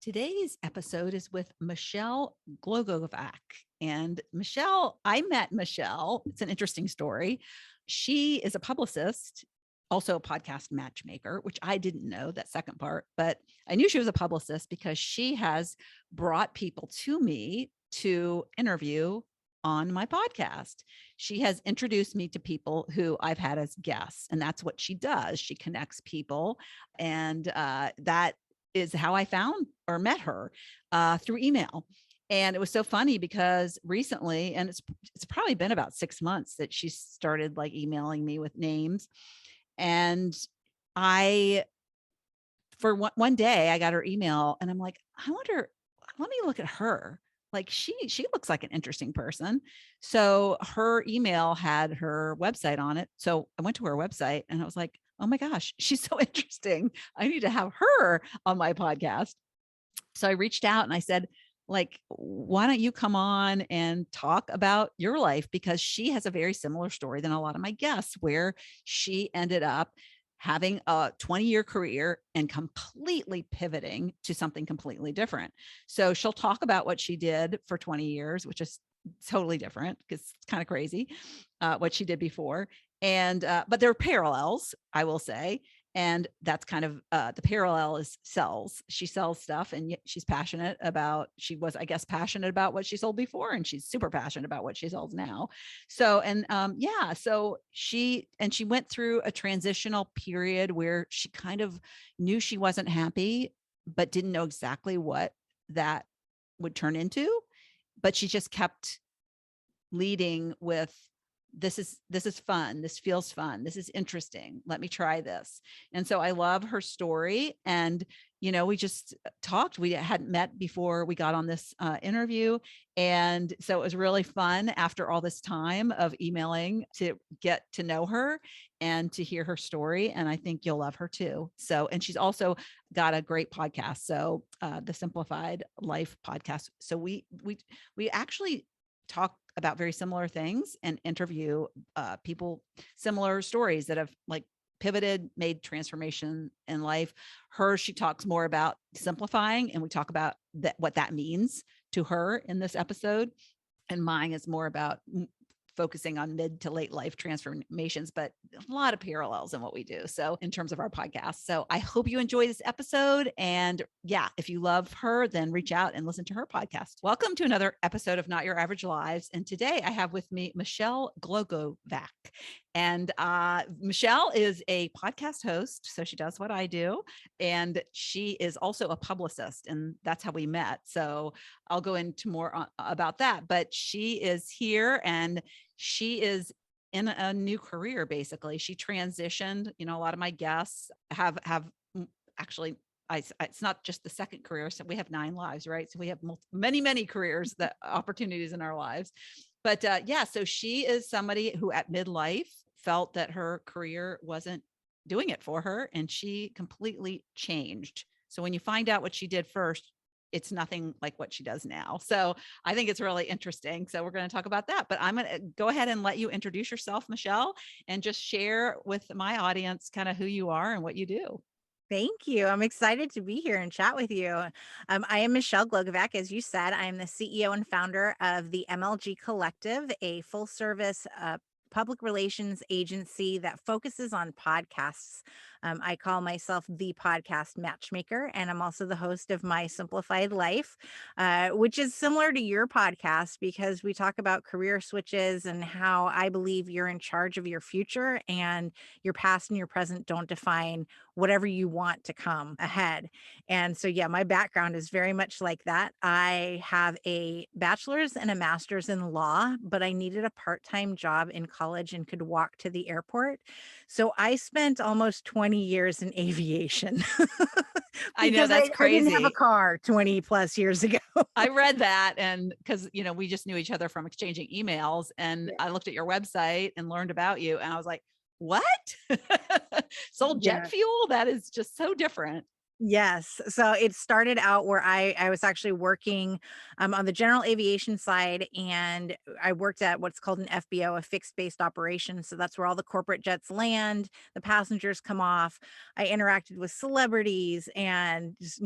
Today's episode is with Michelle Glogovac. And I met Michelle. It's an interesting story. She is a publicist, also a podcast matchmaker, which I didn't know that second part, but I knew she was a publicist because she has brought people to me to interview on my podcast. She has introduced me to people who I've had as guests, and that's what she does. She connects people, and that is how I found or met her through email. And it was so funny because recently, and it's probably been about 6 months that she started like emailing me with names. And I, for one day, I got her email, and I'm like, I wonder, let me look at her. Like she looks like an interesting person. So her email had her website on it. So I went to her website and I was like, oh my gosh, she's so interesting. I need to have her on my podcast. So I reached out and I said, like, why don't you come on and talk about your life? Because she has a very similar story than a lot of my guests, where she ended up having a 20-year career and completely pivoting to something completely different. So she'll talk about what she did for 20 years, which is totally different because it's kind of crazy what she did before. And but there are parallels, I will say. And that's kind of the parallel is sells. She sells stuff, and she's passionate about, she was, I guess, passionate about what she sold before, and she's super passionate about what she sells now. So, and yeah, so she went through a transitional period where she kind of knew she wasn't happy, but didn't know exactly what that would turn into. But she just kept leading with, this is fun. This feels fun. This is interesting. Let me try this. And so I love her story. And, we just talked. We hadn't met before we got on this interview. And so it was really fun after all this time of emailing to get to know her and to hear her story. And I think you'll love her too. So, and she's also got a great podcast. So the Simplified Life podcast. So we actually talk about very similar things and interview people, similar stories that have like pivoted, made transformation in life. She talks more about simplifying, and we talk about that, what that means to her in this episode. And mine is more about focusing on mid to late life transformations, but a lot of parallels in what we do. So in terms of our podcast. So I hope you enjoy this episode. And yeah, if you love her, then reach out and listen to her podcast. Welcome to another episode of Not Your Average Lives. And today I have with me Michelle Glogovac. And Michelle is a podcast host. So she does what I do. And she is also a publicist. And that's how we met. So I'll go into more about that. But she is here, and she is in a new career. Basically, she transitioned. A lot of my guests have actually, it's not just the second career. So we have 9 lives, right? So we have many careers, that opportunities in our lives. But yeah, so she is somebody who at midlife felt that her career wasn't doing it for her, and she completely changed. So when you find out what she did first, it's nothing like what she does now. So I think it's really interesting. So we're going to talk about that, but I'm going to go ahead and let you introduce yourself, Michelle, and just share with my audience kind of who you are and what you do. Thank you. I'm excited to be here and chat with you. I am Michelle Glogovac. As you said, I'm the CEO and founder of the MLG Collective, a full service public relations agency that focuses on podcasts. I call myself the Podcast Matchmaker, and I'm also the host of My Simplified Life, which is similar to your podcast because we talk about career switches and how I believe you're in charge of your future, and your past and your present don't define whatever you want to come ahead. And so, yeah, my background is very much like that. I have a bachelor's and a master's in law, but I needed a part-time job in college and could walk to the airport. So I spent almost 20 years in aviation I know, because that's I didn't have a crazy. car 20 plus years ago. I read that, and because we just knew each other from exchanging emails, and I looked at your website and learned about you, and I was like, what? Sold jet Yeah. fuel? That is just so different. Yes. So it started out where I was actually working on the general aviation side, and I worked at what's called an FBO, a fixed based operation. So that's where all the corporate jets land, the passengers come off. I interacted with celebrities and just,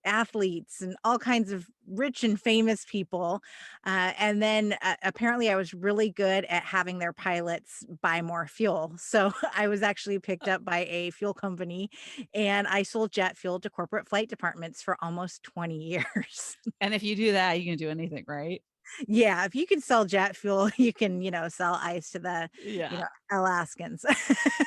athletes and all kinds of rich and famous people. And then apparently I was really good at having their pilots buy more fuel. So I was actually picked up by a fuel company and I sold jet fuel to corporate flight departments for almost 20 years. And if you do that, you can do anything, right? Yeah, if you can sell jet fuel, you can, sell ice to the, Yeah. Alaskans.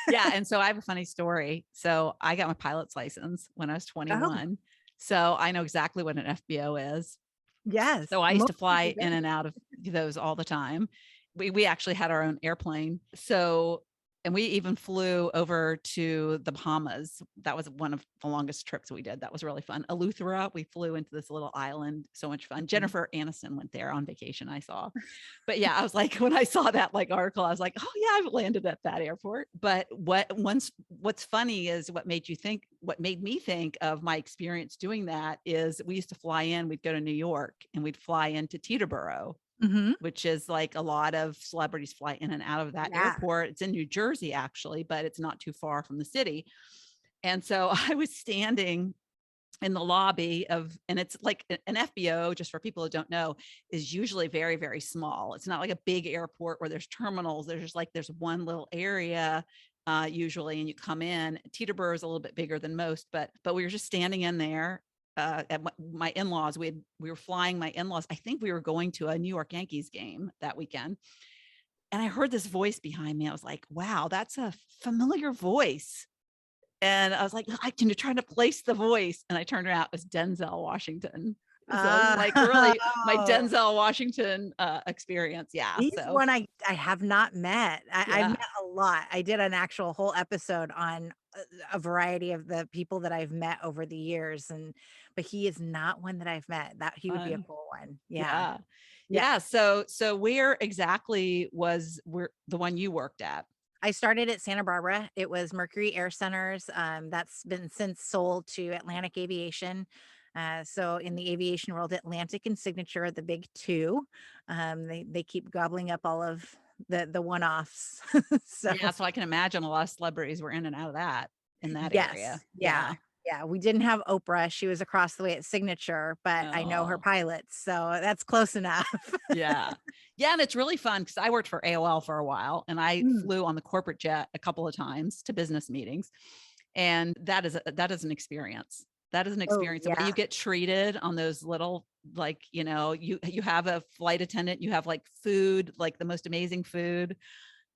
Yeah. And so I have a funny story. So I got my pilot's license when I was Oh, 21. So I know exactly what an FBO is. yes. So I used Most to people fly in don't. and out of those all the time. We actually had our own airplane. So and we even flew over to the Bahamas. That was one of the longest trips we did. That was really fun. Eleuthera, we flew into this little island. So much fun. Mhm. Jennifer Aniston went there on vacation, I saw. But yeah, I was like, when I saw that like article, I was like, oh yeah, I've landed at that airport. But what's funny is what made me think of my experience doing that is we used to fly in, we'd go to New York and we'd fly into Teterboro, Mhm. which is like a lot of celebrities fly in and out of that Yeah. airport. It's in New Jersey actually, but it's not too far from the city. And so I was standing in the lobby of, and it's like an FBO, just for people who don't know, is usually very, very small. It's not like a big airport where there's terminals. There's one little area usually, and you come in. Teterboro is a little bit bigger than most, but we were just standing in there. At my in-laws, we were flying my in-laws. I think we were going to a New York Yankees game that weekend, and I heard this voice behind me. I was like, "Wow, that's a familiar voice." And I was like, I can try to place the voice. And I turned around, it was Denzel Washington. So it was like really my Oh, Denzel Washington experience. Yeah. he's So one I have not met. I've yeah. met a lot. I did an actual whole episode on a variety of the people that I've met over the years, but he is not one that I've met. That he would be a Fun. cool one. Yeah. Yeah. Yeah. Yeah. So where exactly was where the one you worked at? I started at Santa Barbara. It was Mercury Air Centers. That's been since sold to Atlantic Aviation. So in the aviation world, Atlantic and Signature are the big two. They keep gobbling up all of the one offs. So Yeah. So I can imagine a lot of celebrities were in and out of that in that area. yes, yeah, Yeah. yeah. We didn't have Oprah. She was across the way at Signature, but I know her Oh. pilots, so that's close enough. Yeah. Yeah, and it's really fun because I worked for AOL for a while and I Mm. flew on the corporate jet a couple of times to business meetings. And that is an experience. That is an Oh experience. The way you yeah. get treated on those little like, you have a flight attendant, you have like food, like the most amazing food.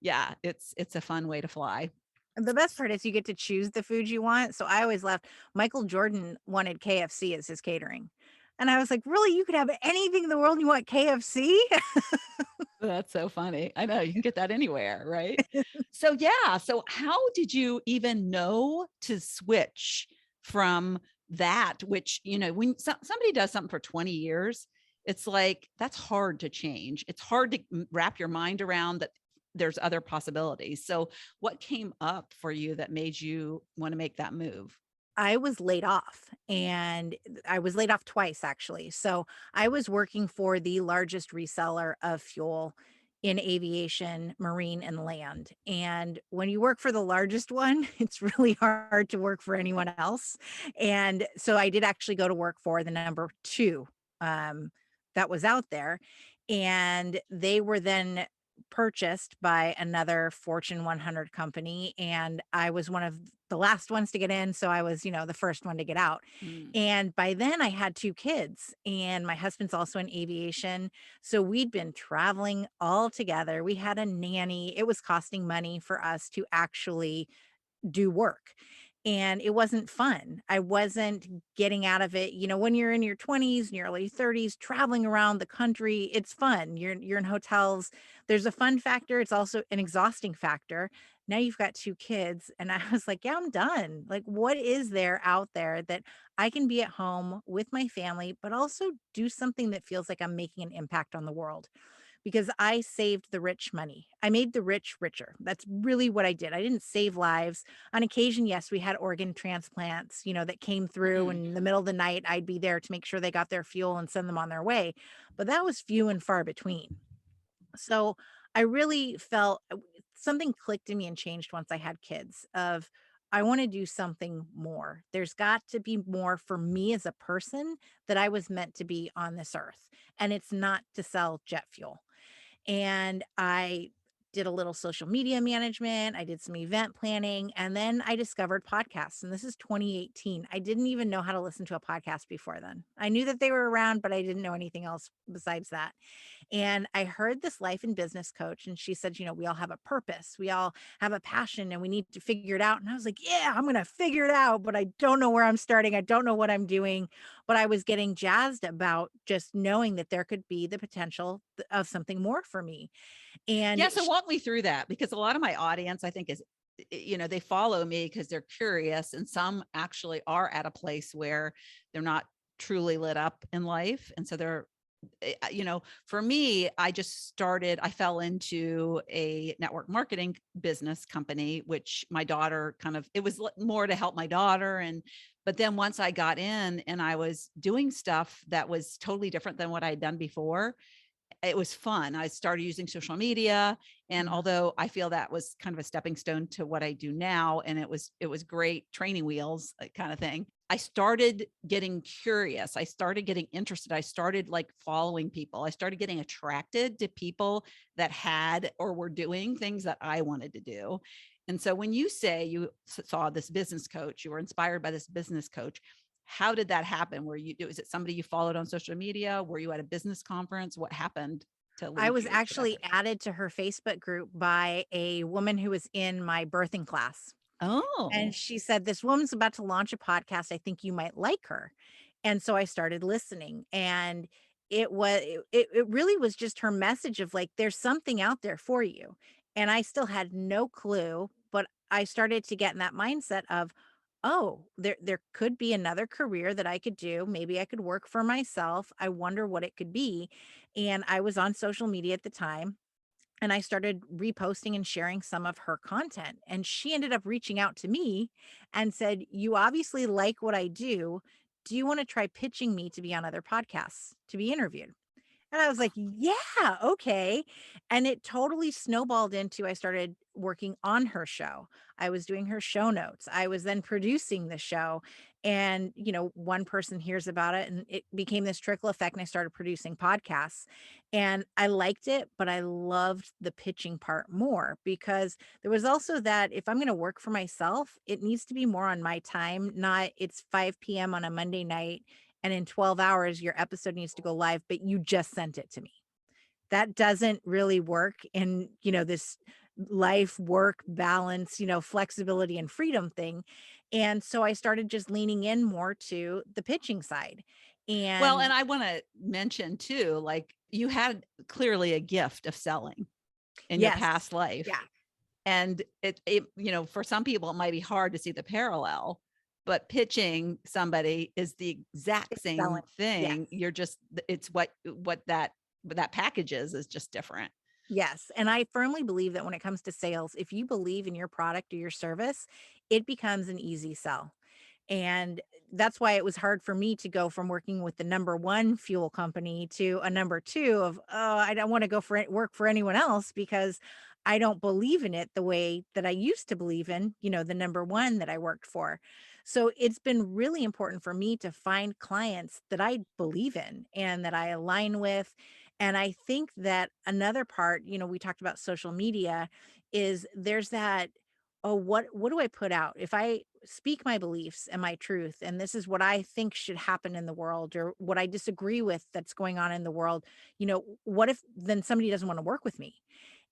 Yeah, it's a fun way to fly. The best part is you get to choose the food you want. So I always laughed. Michael Jordan wanted KFC as his catering. And I was like, really? You could have anything in the world and you want KFC? That's so funny. I know you can get that anywhere, right? So yeah, so how did you even know to switch from that, which, when somebody does something for 20 years, it's like that's hard to change. It's hard to wrap your mind around that there's other possibilities. So what came up for you that made you want to make that move? I was laid off and I was laid off twice actually. So I was working for the largest reseller of fuel in aviation, marine, and land. And when you work for the largest one, it's really hard to work for anyone else. And so I did actually go to work for the number two um, that was out there. And they were then purchased by another Fortune 100 company, and I was one of the last ones to get in, so I was, the first one to get out. Mm. And by then I had 2 kids, and my husband's also in aviation, so we'd been traveling all together. We had a nanny. It was costing money for us to actually do work. And it wasn't fun. I wasn't getting out of it. When you're in your 20s and your early 30s, traveling around the country, it's fun. You're in hotels. There's a fun factor. It's also an exhausting factor. Now you've got 2 kids. And I was like, yeah, I'm done. Like, what is there out there that I can be at home with my family, but also do something that feels like I'm making an impact on the world? Because I saved the rich money. I made the rich richer. That's really what I did. I didn't save lives. On occasion, yes, we had organ transplants, that came through Mm. and in the middle of the night. I'd be there to make sure they got their fuel and send them on their way. But that was few and far between. So I really felt something clicked in me and changed once I had kids of I want to do something more. There's got to be more for me as a person that I was meant to be on this earth. And it's not to sell jet fuel. And I did a little social media management. I did some event planning, and then I discovered podcasts. And this is 2018. I didn't even know how to listen to a podcast before then. I knew that they were around, but I didn't know anything else besides that. And I heard this life and business coach, and she said, we all have a purpose, we all have a passion, and we need to figure it out. And I was like, yeah, I'm going to figure it out, but I don't know where I'm starting. I don't know what I'm doing. But I was getting jazzed about just knowing that there could be the potential of something more for me. And Yeah. So walk me through that, because a lot of my audience, I think, is, they follow me because they're curious, and some actually are at a place where they're not truly lit up in life. And so they're, for me, I fell into a network marketing business company, which my daughter it was more to help my daughter. But then once I got in and I was doing stuff that was totally different than what I had done before, it was fun. I started using social media. And Mhm. although I feel that was kind of a stepping stone to what I do now, and it was great training wheels, kind of thing, I started getting curious. I started getting interested. I started like following people. I started getting attracted to people that had or were doing things that I wanted to do. And so when you say you saw this business coach, you were inspired by this business coach, how did that happen? Was it somebody you followed on social media? Were you at a business conference? What happened to I lead was you to that actually person? added to her Facebook group by a woman who was in my birthing class. And Oh, she said, "This woman's about to launch a podcast. I think you might like her." And so I started listening, and it really was just her message of like, there's something out there for you. And I still had no clue, but I started to get in that mindset of, oh, there could be another career that I could do. Maybe I could work for myself. I wonder what it could be. And I was on social media at the time, and I started reposting and sharing some of her content. And she ended up reaching out to me and said, "You obviously like what I do. Do you want to try pitching me to be on other podcasts, to be interviewed?" And I was like, "Yeah, okay." And it totally snowballed into I started working on her show. I was doing her show notes. I was then producing the show. And, one person hears about it, and it became this trickle effect. And I started producing podcasts, and I liked it, but I loved the pitching part more because there was also that if I'm going to work for myself, it needs to be more on my time, not it's 5 p.m. on a Monday night and in 12 hours your episode needs to go live, but you just sent it to me. That doesn't really work in, this life work balance, flexibility and freedom thing. And so I started just leaning in more to the pitching side. well, And and I want to mention too, like you had clearly a gift of selling in your yes, past life. yeah, And for some people, it might be hard to see the parallel, but pitching somebody is the exact it's selling. same Yes. thing. It's what that package is just different. Yes, and I firmly believe that when it comes to sales, if you believe in your product or your service, it becomes an easy sell. And that's why it was hard for me to go from working with the number one fuel company to a number two of, oh, I don't want to go work for anyone else because I don't believe in it the way that I used to believe in, the number one that I worked for. So it's been really important for me to find clients that I believe in and that I align with. And I think that another part, we talked about social media, is there's that, oh, what do I put out? If I speak my beliefs and my truth, and this is what I think should happen in the world, or what I disagree with that's going on in the world, what if then somebody doesn't want to work with me?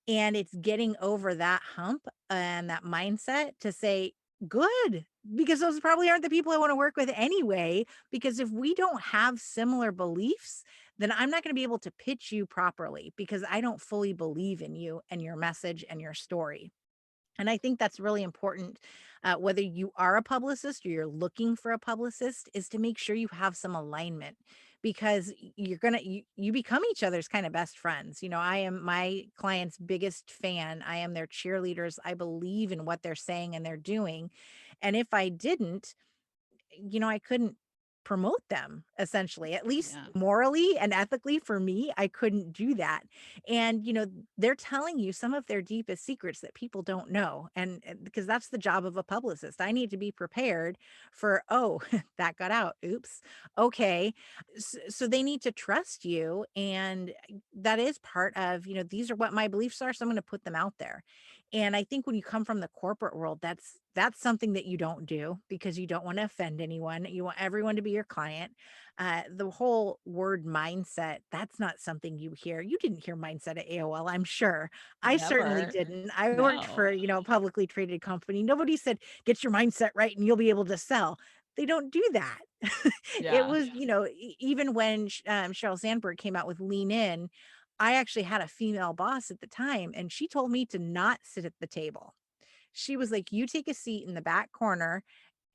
And it's getting over that hump and that mindset to say, good, because those probably aren't the people I want to work with anyway. Because if we don't have similar beliefs, then I'm not going to be able to pitch you properly because I don't fully believe in you and your message and your story. And I think that's really important, whether you are a publicist or you're looking for a publicist, is to make sure you have some alignment because you become each other's kind of best friends. I am my client's biggest fan. I am their cheerleaders. I believe in what they're saying and they're doing. And if I didn't, I couldn't. promote them, essentially, at least Yeah. morally and ethically. For me, I couldn't do that. And, they're telling you some of their deepest secrets that people don't know. And because that's the job of a publicist, I need to be prepared for, oh, that got out. Oops. Okay. So they need to trust you. And that is part of, these are what my beliefs are. So I'm going to put them out there. And I think when you come from the corporate world, that's something that you don't do because you don't want to offend anyone. You want everyone to be your client. The whole word mindset, that's not something you hear. You didn't hear mindset at AOL, I'm sure. I certainly Never. didn't. I worked No. for, a publicly traded company. Nobody said, get your mindset right and you'll be able to sell. They don't do that. It Yeah. was, even when Sheryl Sandberg came out with Lean In, I actually had a female boss at the time, and she told me to not sit at the table. She was like, "You take a seat in the back corner."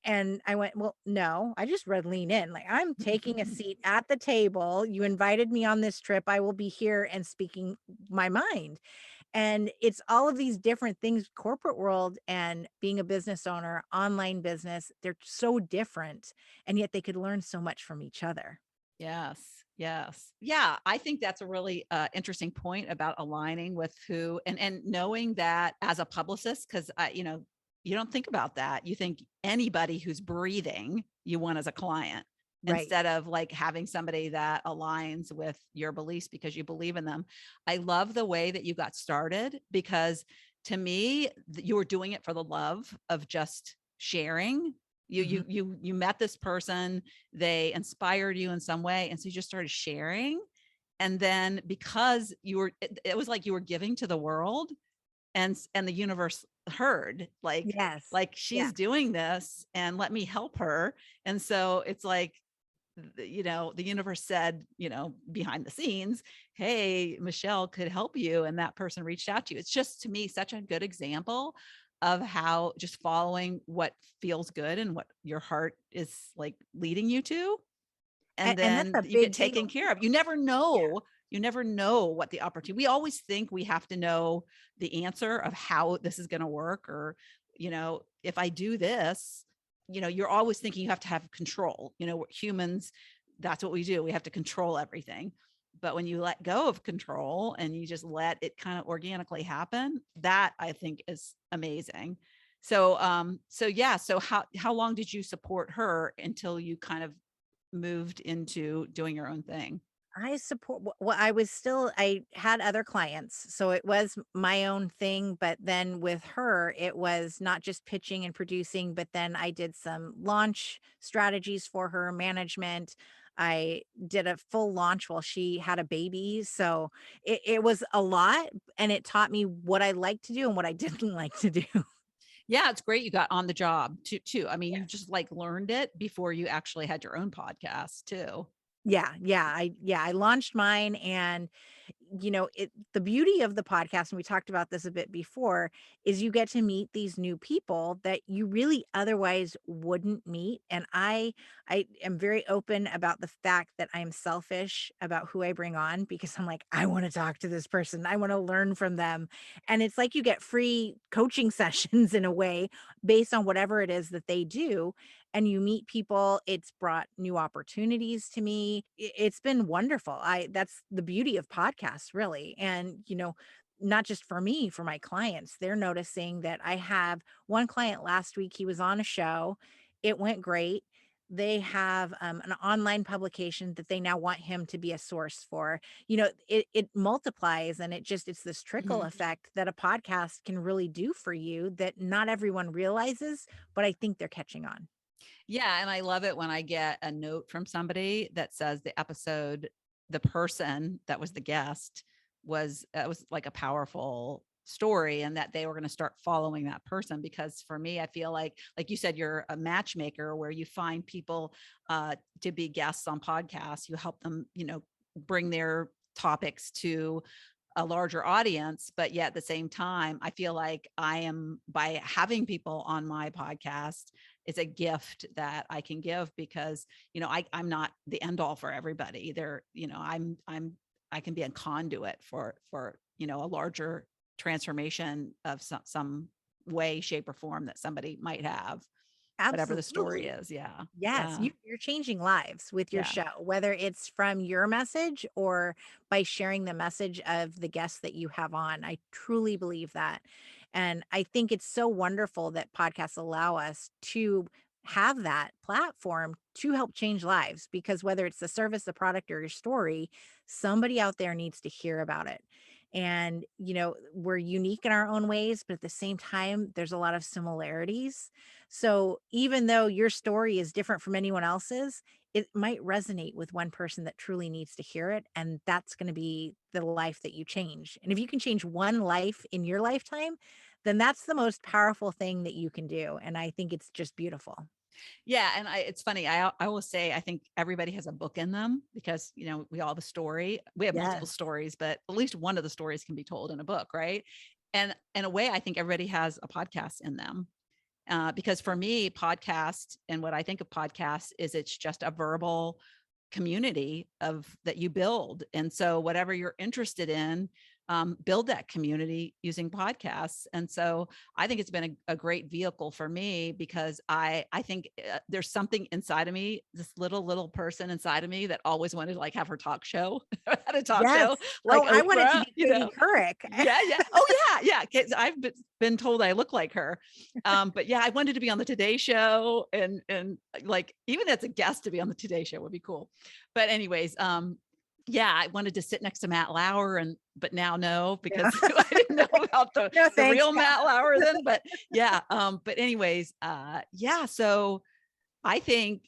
And I went, "Well, no, I just read Lean In. Like, I'm taking a seat at the table. You invited me on this trip. I will be here and speaking my mind." And it's all of these different things, corporate world and being a business owner, online business, they're so different. And yet they could learn so much from each other. Yes. Yes. Yeah. I think that's a really interesting point about aligning with who and knowing that as a publicist, because you don't think about that. You think anybody who's breathing, you want as a client Right. instead of like having somebody that aligns with your beliefs because you believe in them. I love the way that you got started because to me, you were doing it for the love of just sharing. Mhm. You met this person, they inspired you in some way. And so you just started sharing. And then because it was like you were giving to the world and the universe heard Yes. like Yeah. she's doing this and let me help her. And so it's like, the universe said, behind the scenes, hey, Michelle could help you. And that person reached out to you. It's just to me such a good example of how just following what feels good and what your heart is like leading you to. And And that's then a you get big taken deal. care of. You never know what the opportunity. We always think we have to know the answer of how this is going to work, or, if I do this, you're always thinking you have to have control. Humans, that's what we do. We have to control everything. But when you let go of control and you just let it kind of organically happen, that I think is amazing. So yeah. So how long did you support her until you kind of moved into doing your own thing? I support well, I had other clients, so it was my own thing, but then with her, it was not just pitching and producing, but then I did some launch strategies for her, management. I did a full launch while she had a baby, so it was a lot, and it taught me what I like to do and what I didn't like to do. Yeah, it's great you got on the job too. I mean, you Yes. just like learned it before you actually had your own podcast too. I launched mine, and the beauty of the podcast, and we talked about this a bit before, is you get to meet these new people that you really otherwise wouldn't meet. And I am very open about the fact that I'm selfish about who I bring on, because I'm like, I want to talk to this person. I want to learn from them. And it's like you get free coaching sessions in a way based on whatever it is that they do, and you meet people. It's brought new opportunities to me. It's been wonderful. I That's the beauty of podcasts, really. And, not just for me, for my clients, they're noticing that I have one client last week. He was on a show. It went great. They have an online publication that they now want him to be a source for. It multiplies, and it's this trickle Mhm. effect that a podcast can really do for you that not everyone realizes, but I think they're catching on. Yeah, and I love it when I get a note from somebody that says the person that was the guest was like a powerful story, and that they were going to start following that person. Because for me, I feel like you said, you're a matchmaker where you find people to be guests on podcasts. You help them, bring their topics to a larger audience. But yet at the same time, I feel like I am, by having people on my podcast, it's a gift that I can give because, I'm not the end all for everybody there. I can be a conduit for, a larger transformation of some way, shape or form that somebody might have. whatever the story Absolutely. is. Yeah. Yes, Yeah. you're changing lives with your Yeah. show, whether it's from your message or by sharing the message of the guests that you have on. I truly believe that. And I think it's so wonderful that podcasts allow us to have that platform to help change lives, because whether it's the service, the product, or your story, somebody out there needs to hear about it. And, we're unique in our own ways, but at the same time, there's a lot of similarities. So even though your story is different from anyone else's, it might resonate with one person that truly needs to hear it. And that's going to be the life that you change. And if you can change one life in your lifetime, then that's the most powerful thing that you can do. And I think it's just beautiful. Yeah. And it's funny. I will say, I think everybody has a book in them because, we all have a story. We have multiple Yes. stories, but at least one of the stories can be told in a book. Right. And in a way, I think everybody has a podcast in them. Because for me, podcast and what I think of podcast is it's just a verbal community of that you build. And so whatever you're interested in, build that community using podcasts. And so I think it's been a great vehicle for me because I think there's something inside of me, this little person inside of me that always wanted to like have her talk show, had a talk Yes. show like Oh, I want it to Oprah, be Katie Couric. Yeah, yeah. Oh, yeah, yeah. 'Cause I've been told I look like her. But yeah, I wanted to be on the Today Show and like even as a guest to be on the Today Show would be cool. But anyways, yeah, I wanted to sit next to Matt Lauer but now no, Yeah. because I didn't know about No, the thanks. real Matt Lauer then. But yeah, but anyways, yeah, so I think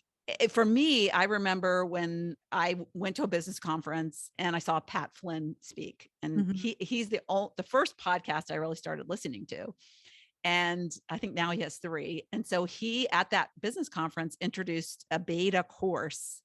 for me, I remember when I went to a business conference and I saw Pat Flynn speak, and Mhm. he's the first podcast I really started listening to. And I think now he has 3. And so he at that business conference introduced a beta course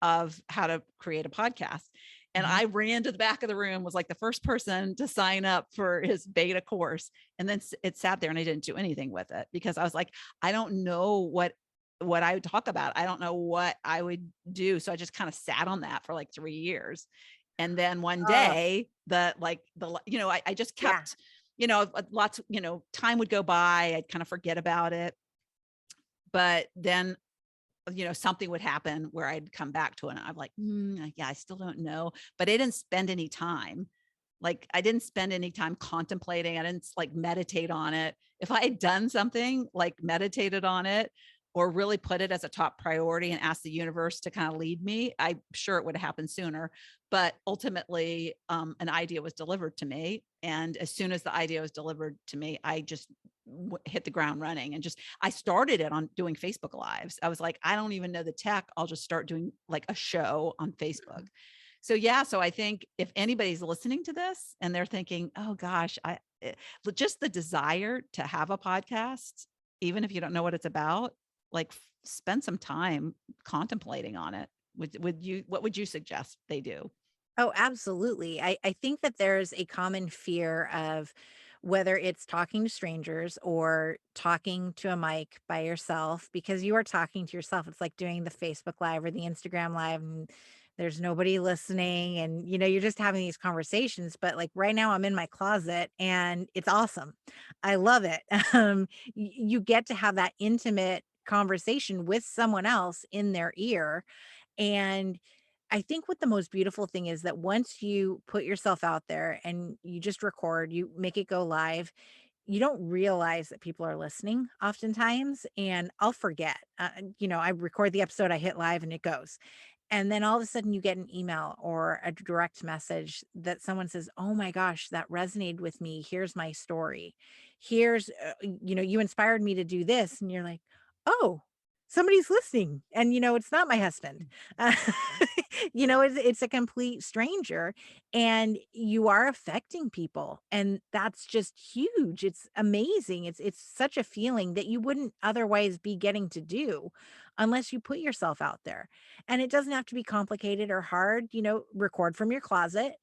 of how to create a podcast. And Mhm. I ran to the back of the room, was like the first person to sign up for his beta course. And then it sat there and I didn't do anything with it because I was like, I don't know what I would talk about. I don't know what I would do. So I just kind of sat on that for like 3 years. And then one Oh, day I just yeah. kept, lots, time would go by. I'd kind of forget about it. But then something would happen where I'd come back to it. And I'm like, yeah, I still don't know. But I didn't spend any time. Like I didn't spend any time contemplating. I didn't like meditate on it. If I had done something like meditated on it or really put it as a top priority and asked the universe to kind of lead me, I'm sure it would have happened sooner. But ultimately, an idea was delivered to me. And as soon as the idea was delivered to me, I just hit the ground running and I started it on doing Facebook lives. I was like, I don't even know the tech. I'll just start doing like a show on Facebook. So yeah, so I think if anybody's listening to this and they're thinking, oh gosh, just the desire to have a podcast, even if you don't know what it's about, like spend some time contemplating on it. What would you suggest they do? Oh, absolutely. I think that there's a common fear of whether it's talking to strangers or talking to a mic by yourself, because you are talking to yourself. It's like doing the Facebook Live or the Instagram Live, and there's nobody listening. And, you're just having these conversations. But like right now, I'm in my closet and it's awesome. I love it. You get to have that intimate conversation with someone else in their ear. And I think what the most beautiful thing is that once you put yourself out there and you just record, you make it go live, you don't realize that people are listening oftentimes. And I'll forget, I record the episode, I hit live and it goes. And then all of a sudden you get an email or a direct message that someone says, oh my gosh, that resonated with me. Here's my story. Here's, you inspired me to do this. And you're like, oh, somebody's listening. And, it's not my husband. Uh, it's a complete stranger, and you are affecting people. And that's just huge. It's amazing. It's such a feeling that you wouldn't otherwise be getting to do unless you put yourself out there. And it doesn't have to be complicated or hard, record from your closet.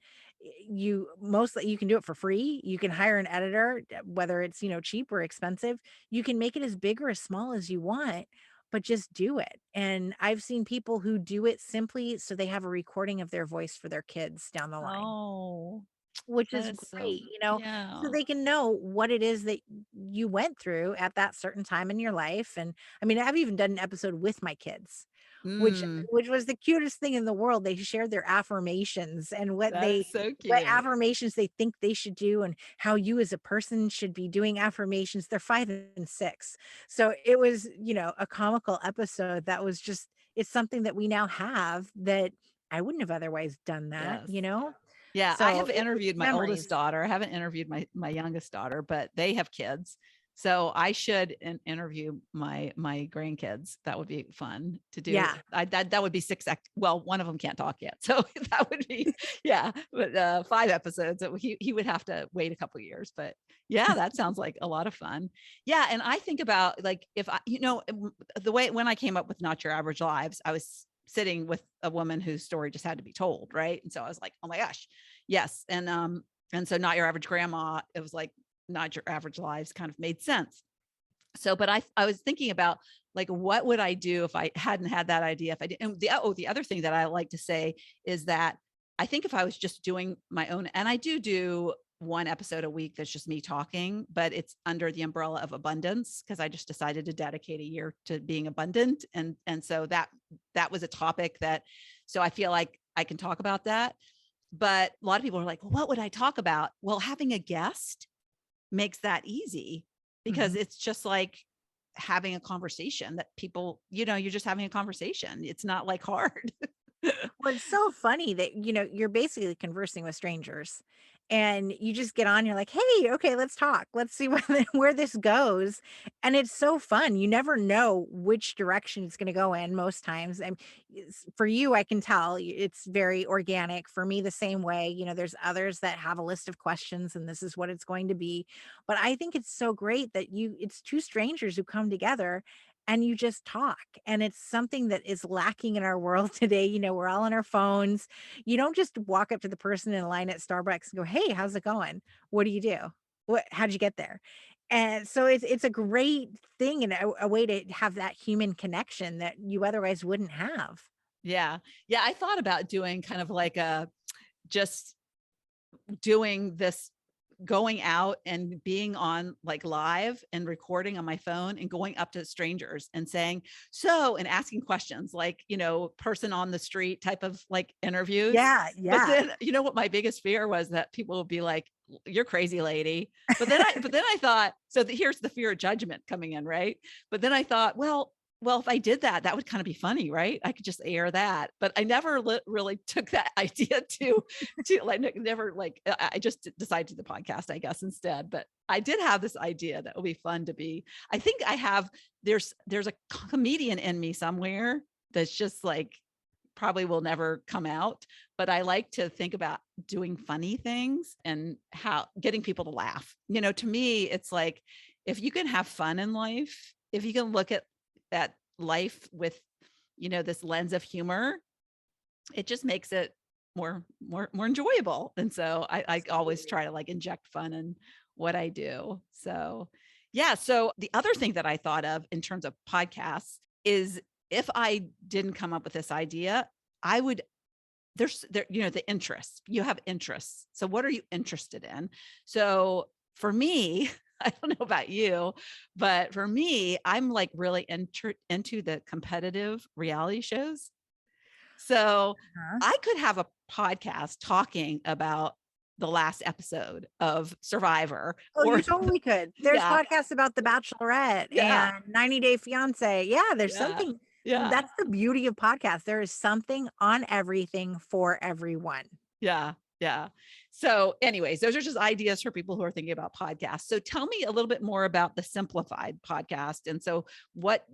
You can do it for free. You can hire an editor, whether it's, cheap or expensive. You can make it as big or as small as you want, but just do it. And I've seen people who do it simply so they have a recording of their voice for their kids down the line. Oh, which That is is so, great, so yeah. they can know what it is that you went through at that certain time in your life. And I mean, I've even done an episode with my kids, which Mm, which was the cutest thing in the world. They shared their affirmations and that's so what cute. affirmations they think they should do, and how you as a person should be doing affirmations. They're 5 and 6. So it was, a comical episode that was just, it's something that we now have that I wouldn't have otherwise done that, Yes. you know? Yeah, I So have it's interviewed my oldest memories. daughter. I haven't interviewed my youngest daughter, but they have kids. So I should interview my grandkids. That would be fun to do. Yeah. That would be well, one of them can't talk yet. So that would be, yeah, but 5 episodes. He would have to wait a couple of years, but yeah, that sounds like a lot of fun. Yeah, and I think about, like, if I, the way when I came up with Not Your Average Lives, I was sitting with a woman whose story just had to be told, right? And so I was like, oh my gosh, yes. And so Not Your Average Grandma, it was like Not Your Average Lives kind of made sense. So, but I was thinking about, like, what would I do if I hadn't had that idea? If I didn't, the other thing that I like to say is that I think if I was just doing my own, and I do one episode a week that's just me talking, but it's under the umbrella of abundance, because I just decided to dedicate a year to being abundant. And so that was a topic that, so I feel like I can talk about that. But a lot of people are like, well, what would I talk about? Well, having a guest makes that easy, because Mhm. it's just like having a conversation that people, you're just having a conversation. It's not like hard. Well, it's so funny that, you're basically conversing with strangers, and you just get on, you're like, "Hey, okay, let's talk. Let's see where this goes." And it's so fun. You never know which direction it's going to go in most times. And for you, I can tell it's very organic. For me, the same way. There's others that have a list of questions and this is what it's going to be. But I think it's so great that it's two strangers who come together and you just talk. And it's something that is lacking in our world today. We're all on our phones. You don't just walk up to the person in line at Starbucks and go, "Hey, how's it going? What do you do? How'd you get there?" And so it's a great thing, and a way to have that human connection that you otherwise wouldn't have. Yeah. Yeah. I thought about doing kind of like just doing this, going out and being on, like, live and recording on my phone and going up to strangers and saying, so, and asking questions, like, person on the street type of, like, interviews. Yeah, But yeah. then, what my biggest fear was, that people would be like, you're crazy lady. But then I thought, so here's the fear of judgment coming in, right? But then I thought, well, if I did that, that would kind of be funny, right? I could just air that. But I never really took that idea to like, never, like, I just decided to do the podcast, I guess, instead. But I did have this idea that would be fun to be. I think I have. There's a comedian in me somewhere that's just like, probably will never come out. But I like to think about doing funny things and how getting people to laugh. To me, it's like, if you can have fun in life, if you can look at life with, this lens of humor, it just makes it more enjoyable. And so I always Absolutely. try to, like, inject fun in what I do. So yeah. So the other thing that I thought of in terms of podcasts is, if I didn't come up with this idea, I would, the interests, you have interests. So what are you interested in? So for me, I don't know about you, but for me, I'm like really into the competitive reality shows. So Huh? I could have a podcast talking about the last episode of Survivor, Oh, or you totally could. There's yeah, podcasts about The Bachelorette yeah, and 90 Day Fiance. Yeah, there's yeah, something. yeah, That's the beauty of podcasts. There is something on everything for everyone. yeah, yeah. So anyways, those are just ideas for people who are thinking about podcasts. So tell me a little bit more about the Simplified podcast. And so what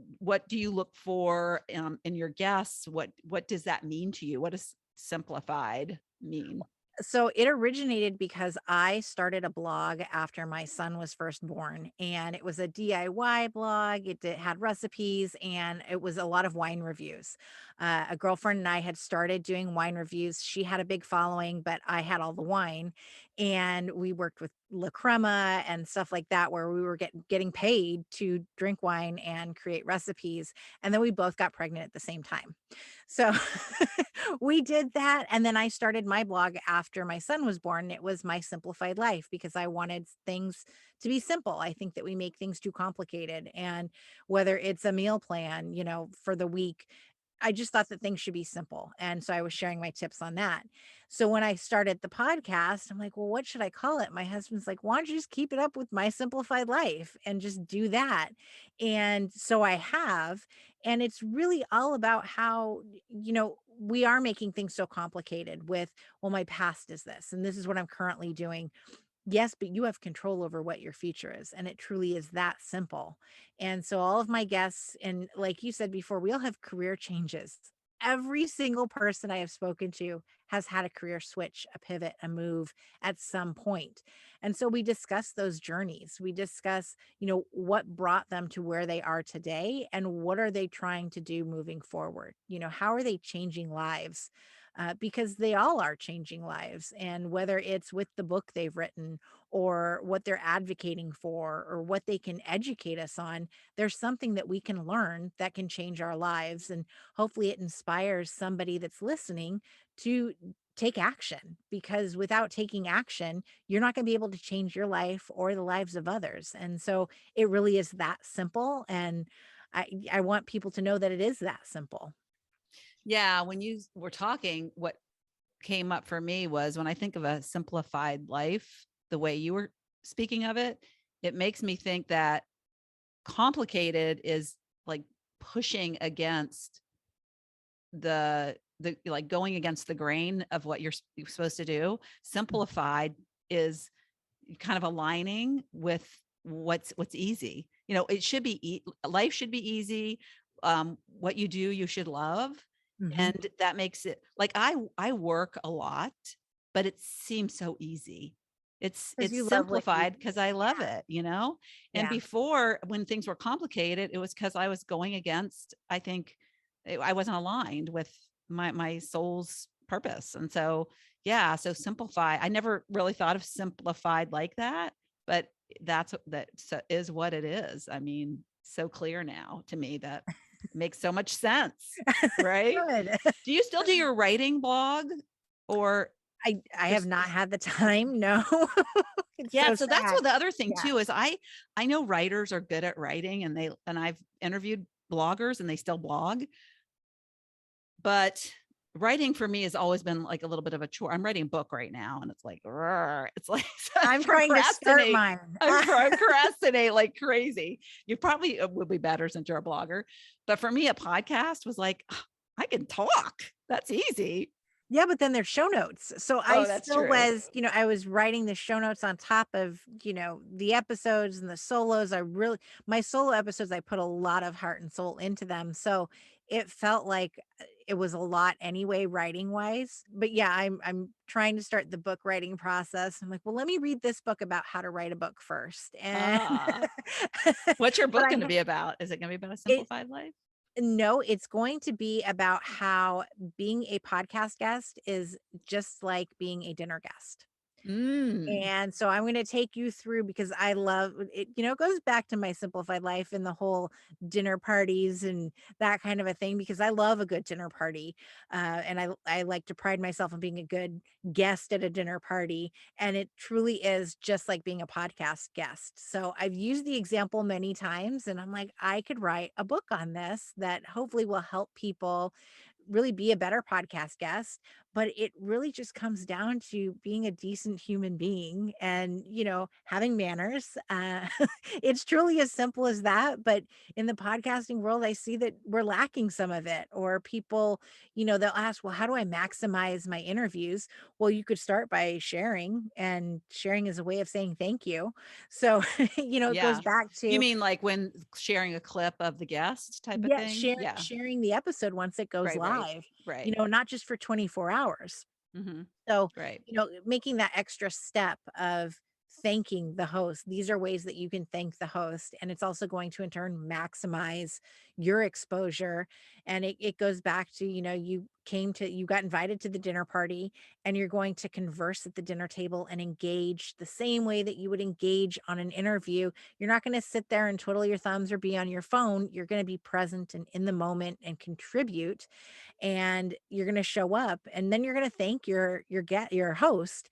do you look for in your guests? What does that mean to you? What does simplified mean? So it originated because I started a blog after my son was first born, and it was a DIY blog. It had recipes, and it was a lot of wine reviews. A girlfriend and I had started doing wine reviews. She had a big following, but I had all the wine, and we worked with La Crema and stuff like that, where we were getting paid to drink wine and create recipes. And then we both got pregnant at the same time. So we did that. And then I started my blog after my son was born. It was My Simplified Life because I wanted things to be simple. I think that we make things too complicated. And whether it's a meal plan, for the week, I just thought that things should be simple. And so I was sharing my tips on that. So when I started the podcast, I'm like, well, what should I call it? My husband's like, why don't you just keep it up with My Simplified Life and just do that? And so I have. And it's really all about how, we are making things so complicated with, well, my past is this, and this is what I'm currently doing. Yes, but you have control over what your future is. And it truly is that simple. And so all of my guests, and like you said before, we all have career changes. Every single person I have spoken to has had a career switch, a pivot, a move at some point. And so we discuss those journeys. We discuss, what brought them to where they are today and what are they trying to do moving forward? How are they changing lives? Because they all are changing lives. And whether it's with the book they've written or what they're advocating for or what they can educate us on, there's something that we can learn that can change our lives. And hopefully it inspires somebody that's listening to take action, because without taking action, you're not going to be able to change your life or the lives of others. And so it really is that simple. And I want people to know that it is that simple. Yeah. When you were talking, what came up for me was when I think of a simplified life, the way you were speaking of it, it makes me think that complicated is like pushing against the like going against the grain of what you're supposed to do. Simplified is kind of aligning with what's easy. It should be life should be easy. What you do, you should love. Mhm. And that makes it like I work a lot, but it seems so easy. It's 'Cause you love what you simplified do. because I love it. And Yeah. before, when things were complicated, it was because I was going against, I think I wasn't aligned with my soul's purpose. And so, yeah, so simplify. I never really thought of simplified like that, but that is what it is. I mean, so clear now to me that makes so much sense, right? Good. Do you still do your writing blog or I have just not had the time, no. It's yeah, so so that's sad. what the other thing Yeah. too is I know writers are good at writing and I've interviewed bloggers and they still blog, but writing for me has always been like a little bit of a chore. I'm writing a book right now and it's like, it's like I I'm trying to start procrastinate. mine. I procrastinate like crazy. You probably would be better since you're a blogger. But for me, a podcast was like, I can talk. That's easy. Yeah, but then there's show notes. So I Oh, that's still true. was, I was writing the show notes on top of, the episodes and the solos. My solo episodes, I put a lot of heart and soul into them. So it felt like it was a lot anyway, writing wise. But yeah, I'm trying to start the book writing process. I'm like, well, let me read this book about how to write a book first. And Ah, what's your but book going to be about? Is it going to be about a it simplified life? no, it's going to be about how being a podcast guest is just like being a dinner guest. Mm. And so I'm going to take you through, because I love it, it goes back to my simplified life and the whole dinner parties and that kind of a thing, because I love a good dinner party. And I like to pride myself on being a good guest at a dinner party. And it truly is just like being a podcast guest. So I've used the example many times and I'm like, I could write a book on this that hopefully will help people really be a better podcast guest. But it really just comes down to being a decent human being and, having manners. It's truly as simple as that. But in the podcasting world, I see that we're lacking some of it. Or people, they'll ask, well, how do I maximize my interviews? Well, you could start by sharing, and sharing is a way of saying thank you. So, it goes Yeah. back You to, mean like when sharing a clip of the guest type of yeah, thing? Yeah. sharing the episode once it goes Right, right, live, right. not just for 24 hours. Mhm. So, Right. making that extra step of thanking the host. These are ways that you can thank the host. And it's also going to in turn maximize, your exposure. And it goes back to, you got invited to the dinner party, and you're going to converse at the dinner table and engage the same way that you would engage on an interview. You're not going to sit there and twiddle your thumbs or be on your phone. You're going to be present and in the moment and contribute, and you're going to show up, and then you're going to thank your host.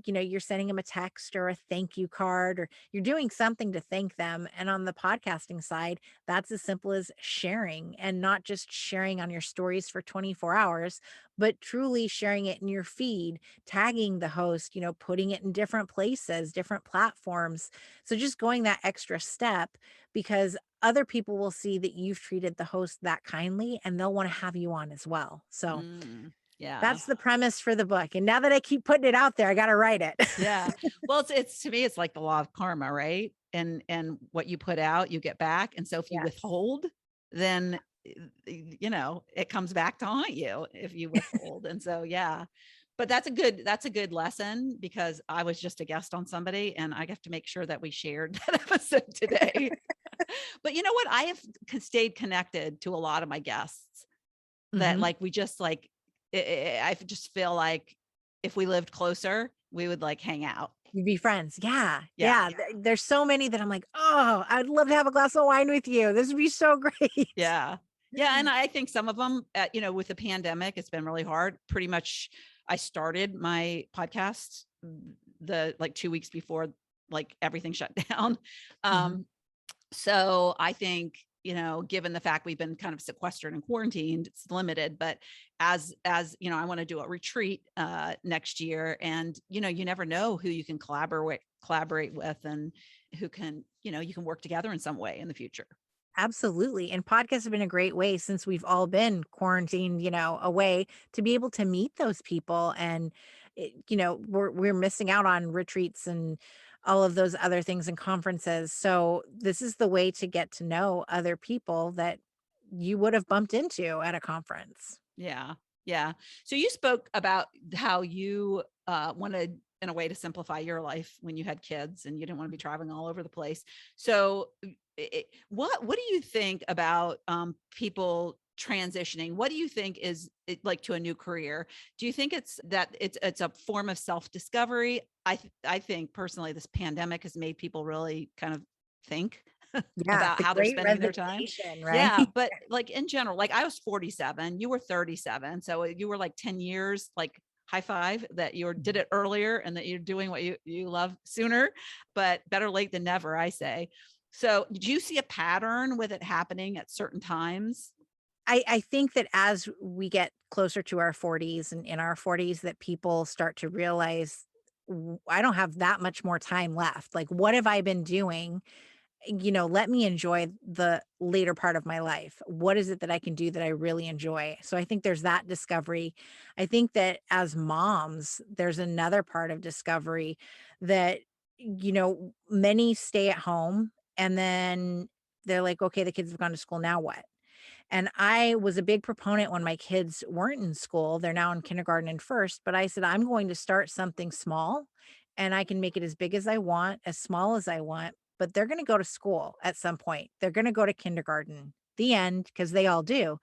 You're sending them a text or a thank you card, or you're doing something to thank them. And on the podcasting side, that's as simple as sharing, and not just sharing on your stories for 24 hours, but truly sharing it in your feed, tagging the host, putting it in different places, different platforms. So just going that extra step, because other people will see that you've treated the host that kindly, and they'll want to have you on as well. So Yeah. that's the premise for the book. And now that I keep putting it out there, I got to write it. Yeah. Well, it's to me, it's like the law of karma, right? And what you put out, you get back. And so if you Yes. withhold, then it comes back to haunt you if you withhold. And so, yeah. But that's a good lesson, because I was just a guest on somebody, and I have to make sure that we shared that episode today. But you know what? I have stayed connected to a lot of my guests that like, we just like, I just feel like if we lived closer, we would like hang out. You'd be friends. Yeah. Yeah. There's so many that I'm like, oh, I'd love to have a glass of wine with you. This would be so great. Yeah. Yeah. And I think some of them, with the pandemic, it's been really hard. Pretty much I started my podcast the like 2 weeks before like everything shut down. So I think, given the fact we've been kind of sequestered and quarantined, it's limited, but as I want to do a retreat next year, and, you never know who you can collaborate with, and who can, you can work together in some way in the future. Absolutely. And podcasts have been a great way, since we've all been quarantined, away, to be able to meet those people. And, we're missing out on retreats and all of those other things and conferences. So this is the way to get to know other people that you would have bumped into at a conference. Yeah. Yeah. So you spoke about how you wanted, in a way, to simplify your life when you had kids and you didn't want to be traveling all over the place. So what do you think about people transitioning? What do you think is it like to a new career? Do you think it's a form of self-discovery? I think personally this pandemic has made people really kind of think Yeah. about The how they're great spending their time. resignation, right? Yeah, but like in general, like I was 47, you were 37, so you were like 10 years, like high five that you did it earlier, and that you're doing what you love sooner, but better late than never, I say. So did you see a pattern with it happening at certain times? I think that as we get closer to our 40s, and in our 40s, that people start to realize, I don't have that much more time left. Like, what have I been doing? Let me enjoy the later part of my life. What is it that I can do that I really enjoy? So I think there's that discovery. I think that as moms, there's another part of discovery that, many stay at home, and then they're like, okay, the kids have gone to school. Now what? And I was a big proponent when my kids weren't in school. They're now in kindergarten and first, but I said, I'm going to start something small, and I can make it as big as I want, as small as I want, but they're going to go to school at some point. They're going to go to kindergarten, the end, because they all do.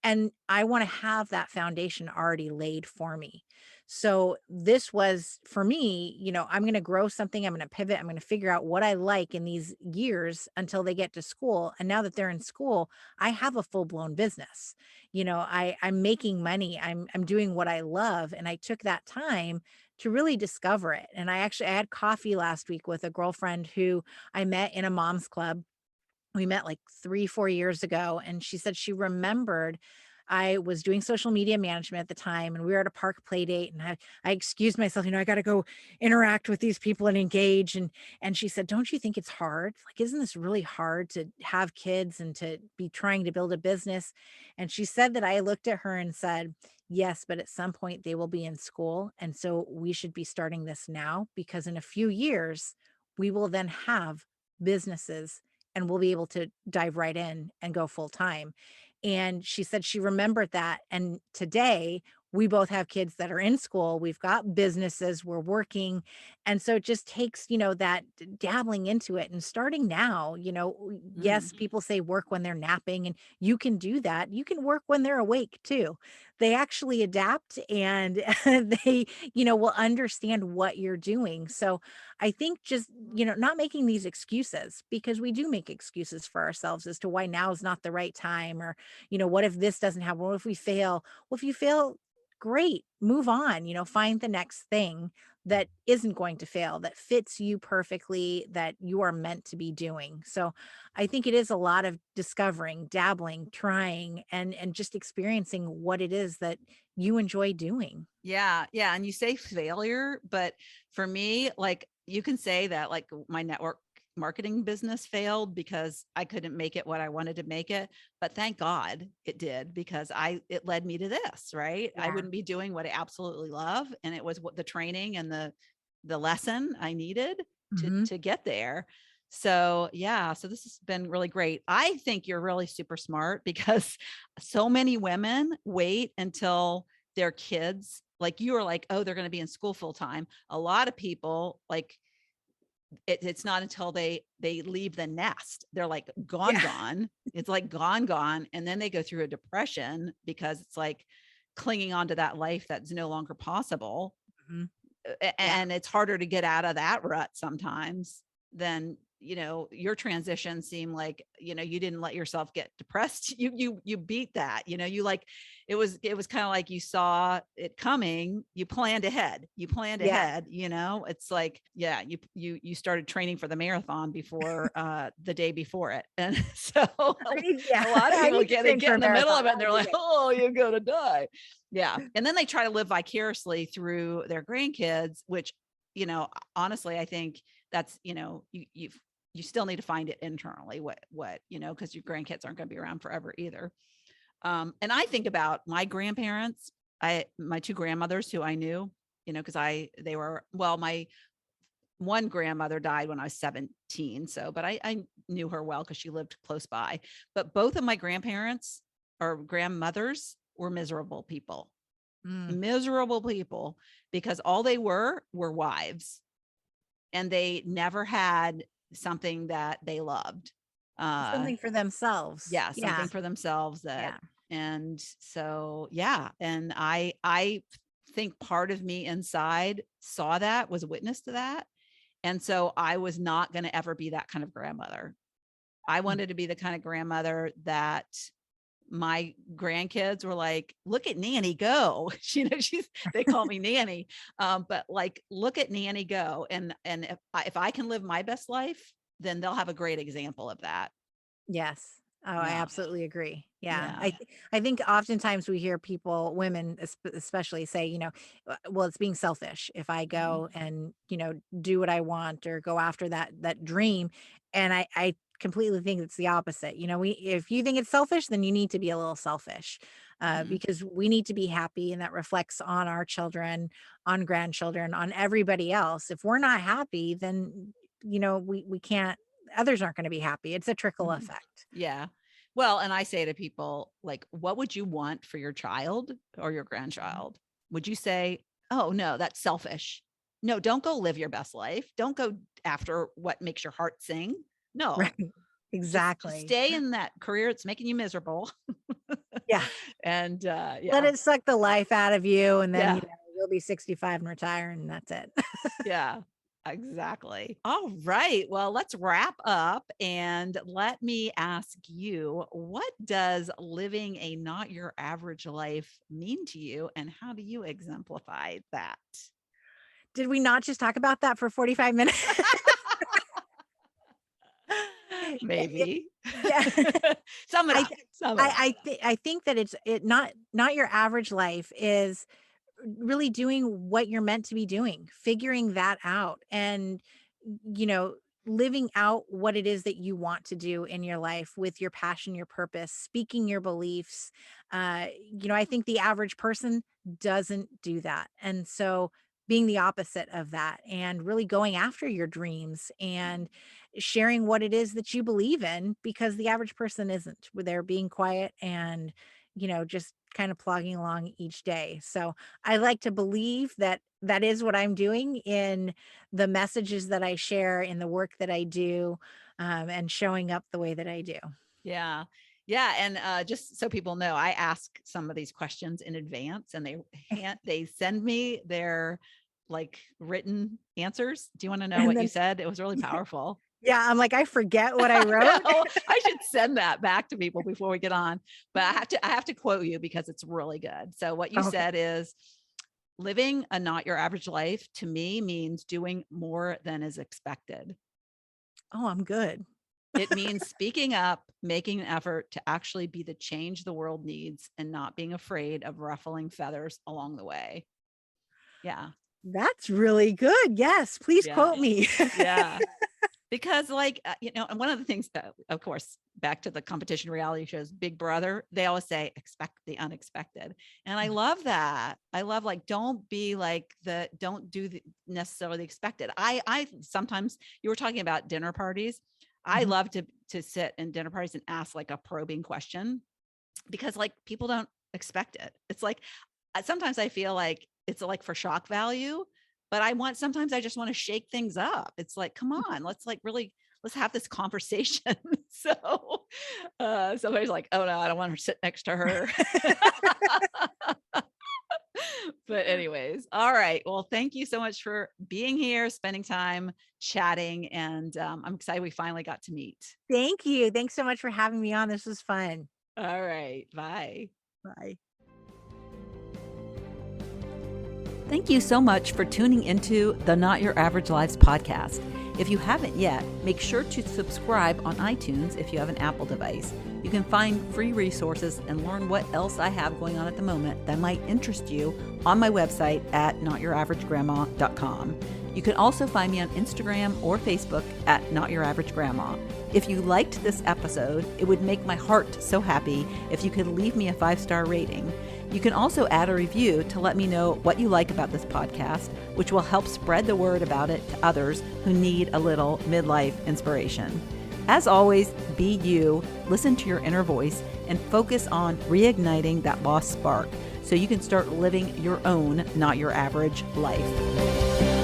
And I want to have that foundation already laid for me. So this was for me, I'm going to grow something. I'm going to pivot. I'm going to figure out what I like in these years until they get to school. And now that they're in school, I have a full blown business. I'm making money. I'm doing what I love. And I took that time to really discover it. And I had coffee last week with a girlfriend who I met in a mom's club. We met like 3-4 years ago, and she said she remembered I was doing social media management at the time, and we were at a park play date, and I excused myself, I got to go interact with these people and engage. And she said, don't you think it's hard? Like, isn't this really hard to have kids and to be trying to build a business? And she said that. I looked at her and said, yes, but at some point they will be in school. And so we should be starting this now, because in a few years, we will then have businesses, and we'll be able to dive right in and go full time. And she said she remembered that. And today we both have kids that are in school. We've got businesses, we're working. And so it just takes, that dabbling into it and starting now, Mm. yes, people say work when they're napping, and you can do that. You can work when they're awake too. They actually adapt, and they, will understand what you're doing. So I think just, not making these excuses, because we do make excuses for ourselves as to why now is not the right time, or, what if this doesn't happen? What if we fail? Well, if you fail, great, move on, find the next thing that isn't going to fail, that fits you perfectly, that you are meant to be doing. So I think it is a lot of discovering, dabbling, trying, and just experiencing what it is that you enjoy doing. Yeah. Yeah. And you say failure, but for me, like you can say that like my network marketing business failed because I couldn't make it what I wanted to make it. But thank God it did, because it led me to this, right? I Yeah. wouldn't be doing what I absolutely love. And it was what the training and the lesson I needed Hmm. to get there. So yeah, so this has been really great. I think you're really super smart because so many women wait until their kids, like you are like, oh, they're going to be in school full time. A lot of people like it's not until they leave the nest, they're like Yeah. gone. It's like gone, and then they go through a depression because it's like clinging on to that life that's no longer possible. Mhm. Yeah. And it's harder to get out of that rut sometimes than, your transition seemed like, you didn't let yourself get depressed. You beat that, you like, it was kind of like you saw it coming. You planned ahead, Yes. it's like, yeah, you started training for the marathon before the day before it. And so Yeah. a lot of I people need to get train for get a in the middle marathon of it and they're every like, day. oh, you're gonna die. Yeah. And then they try to live vicariously through their grandkids, which, honestly, I think that's, you still need to find it internally, because your grandkids aren't going to be around forever either. And I think about my grandparents, my two grandmothers who I knew, because my one grandmother died when I was 17. So, but I knew her well because she lived close by. But both of my grandparents or grandmothers were Mm. miserable people, because all they were wives, and they never had something that they loved. Uh, Something for themselves. yeah, Yeah. something for themselves Yeah. and so, yeah. And I think part of me inside saw that, was a witness to that. And so I was not going to ever be that kind of grandmother. I Mm. wanted to be the kind of grandmother that my grandkids were like, look at Nanny go. They call me Nanny. But like, look at Nanny go. And if I can live my best life, then they'll have a great example of that. Yes. Oh, I Yeah. absolutely agree. Yeah. Yeah. I think oftentimes we hear people, women especially, say, well, it's being selfish if I Mhm. go and, do what I want or go after that dream. And I completely think it's the opposite. If you think it's selfish, then you need to be a little selfish, Mhm. because we need to be happy, and that reflects on our children, on grandchildren, on everybody else. If we're not happy, then, we can't, others aren't going to be happy. It's a trickle Mhm. effect. Yeah. Well, and I say to people, like, what would you want for your child or your Mhm. grandchild? Would you say, oh, no, that's selfish? No, don't go live your best life. Don't go after what makes your heart sing. No, Right. just Exactly. stay in that career. It's making you miserable. Yeah. And Let yeah, it suck the life out of you, and then, yeah, you'll be 65 and retire, and that's it. yeah, exactly. All right. Well, let's wrap up and let me ask you, what does living a not your average life mean to you, and how do you exemplify that? Did we not just talk about that for 45 minutes? It Maybe. yeah. Sum it I up. th Sum it up. I think that it not your average life is really doing what you're meant to be doing, figuring that out, and, you know, living out what it is that you want to do in your life with your passion, your purpose, speaking your beliefs. I think the average person doesn't do that. And so being the opposite of that, and really going after your dreams and sharing what it is that you believe in, because the average person isn't. They're being quiet, and just kind of plodding along each day. So I like to believe that that is what I'm doing in the messages that I share, in the work that I do, and showing up the way that I do. Yeah. Yeah. And just so people know, I ask some of these questions in advance and they send me their like written answers. Do you want to know And what you then, said? It was really powerful. yeah, I'm like, I forget what I I wrote. know. I should send that back to people before we get on, but I have to quote you because it's really good. So what you Okay. said is, living a not your average life to me means doing more than is expected. Oh, I'm good. It means speaking up, making an effort to actually be the change the world needs, and not being afraid of ruffling feathers along the way. Yeah. That's really good. Yes, please Yeah. quote me. Yeah. Because and one of the things that, of course, back to the competition reality shows, Big Brother, they always say, expect the unexpected. And I love that. I love, like, don't be like don't do necessarily the expected. I sometimes, you were talking about dinner parties. I Mhm. love to sit in dinner parties and ask like a probing question, because like people don't expect it. It's like, sometimes I feel like it's like for shock value, but sometimes I just want to shake things up. It's like, come on, let's have this conversation. So somebody's like, oh no, I don't want to sit next to her. But anyways, all right. Well, thank you so much for being here, spending time chatting. And I'm excited we finally got to meet. Thank you. Thanks so much for having me on. This was fun. All right. Bye. Bye. Thank you so much for tuning into the Not Your Average Lives podcast. If you haven't yet, make sure to subscribe on iTunes if you have an Apple device. You can find free resources and learn what else I have going on at the moment that might interest you on my website at notyouraverage.grandma.com. You can also find me on Instagram or Facebook at Not Your Average Grandma. If you liked this episode, it would make my heart so happy if you could leave me a 5-star rating. You can also add a review to let me know what you like about this podcast, which will help spread the word about it to others who need a little midlife inspiration. As always, be you, listen to your inner voice, and focus on reigniting that lost spark so you can start living your own, not your average life.